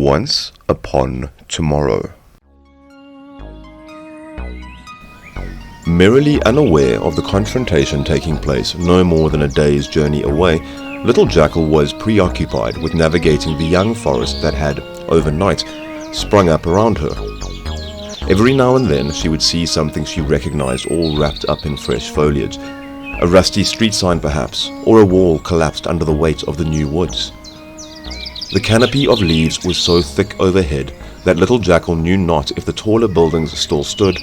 Once upon tomorrow. Merrily unaware of the confrontation taking place no more than a day's journey away, little Jackal was preoccupied with navigating the young forest that had, overnight, sprung up around her. Every now and then she would see something she recognized all wrapped up in fresh foliage, a rusty street sign perhaps, or a wall collapsed under the weight of the new woods. The canopy of leaves was so thick overhead that little Jackal knew not if the taller buildings still stood,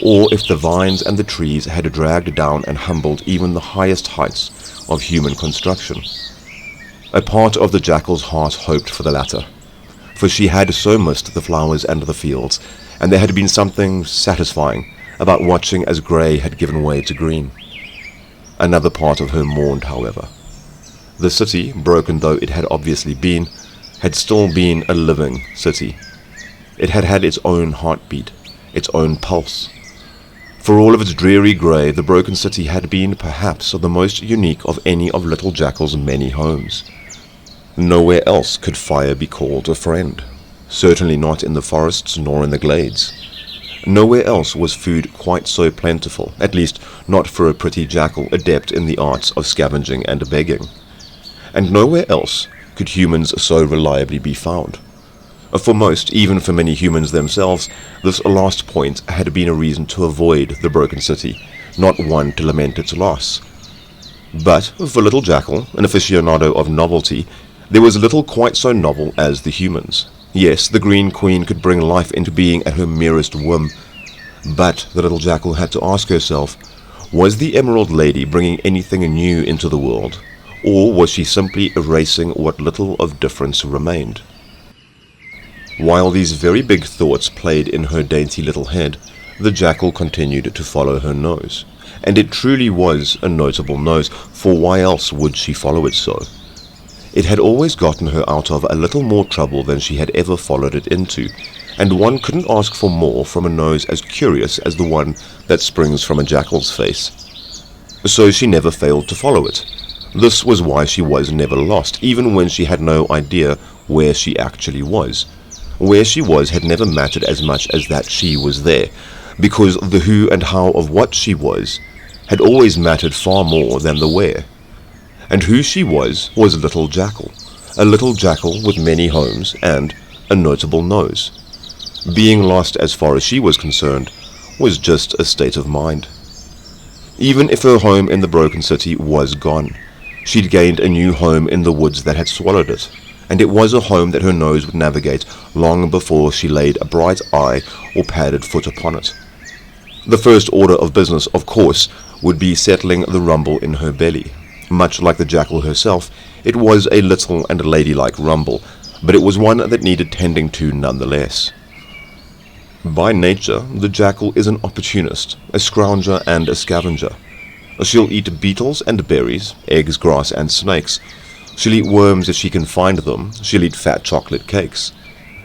or if the vines and the trees had dragged down and humbled even the highest heights of human construction. A part of the Jackal's heart hoped for the latter, for she had so missed the flowers and the fields, and there had been something satisfying about watching as grey had given way to green. Another part of her mourned, however. The city, broken though it had obviously been, had still been a living city. It had had its own heartbeat, its own pulse. For all of its dreary grey, the broken city had been perhaps the most unique of any of little Jackal's many homes. Nowhere else could fire be called a friend, certainly not in the forests nor in the glades. Nowhere else was food quite so plentiful, at least not for a pretty jackal adept in the arts of scavenging and begging. And nowhere else could humans so reliably be found. For most, even for many humans themselves, this last point had been a reason to avoid the broken city, not one to lament its loss. But for little Jackal, an aficionado of novelty, there was little quite so novel as the humans. Yes, the Green Queen could bring life into being at her merest whim, but the little Jackal had to ask herself, was the Emerald Lady bringing anything new into the world, or was she simply erasing what little of difference remained? While these very big thoughts played in her dainty little head, the Jackal continued to follow her nose. And it truly was a notable nose, for why else would she follow it so? It had always gotten her out of a little more trouble than she had ever followed it into, and one couldn't ask for more from a nose as curious as the one that springs from a jackal's face. So she never failed to follow it. This was why she was never lost, even when she had no idea where she actually was. Where she was had never mattered as much as that she was there, because the who and how of what she was had always mattered far more than the where. And who she was Little Jackal, a little jackal with many homes and a notable nose. Being lost as far as she was concerned was just a state of mind. Even if her home in the broken city was gone, she'd gained a new home in the woods that had swallowed it, and it was a home that her nose would navigate long before she laid a bright eye or padded foot upon it. The first order of business, of course, would be settling the rumble in her belly. Much like the jackal herself, it was a little and ladylike rumble, but it was one that needed tending to nonetheless. By nature, the jackal is an opportunist, a scrounger and a scavenger. She'll eat beetles and berries, eggs, grass and snakes. She'll eat worms if she can find them. She'll eat fat chocolate cakes.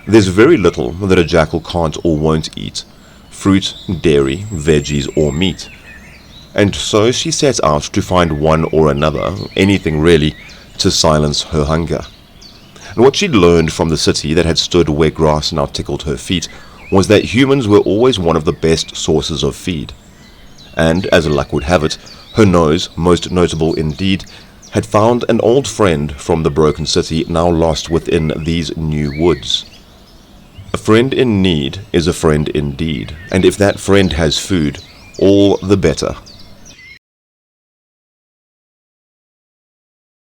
There's very little that a jackal can't or won't eat: fruit, dairy, veggies or meat. And so she sets out to find one or another, anything really, to silence her hunger. And what she'd learned from the city that had stood where grass now tickled her feet was that humans were always one of the best sources of feed. And, as luck would have it, her nose, most notable indeed, had found an old friend from the broken city now lost within these new woods. A friend in need is a friend indeed, and if that friend has food, all the better.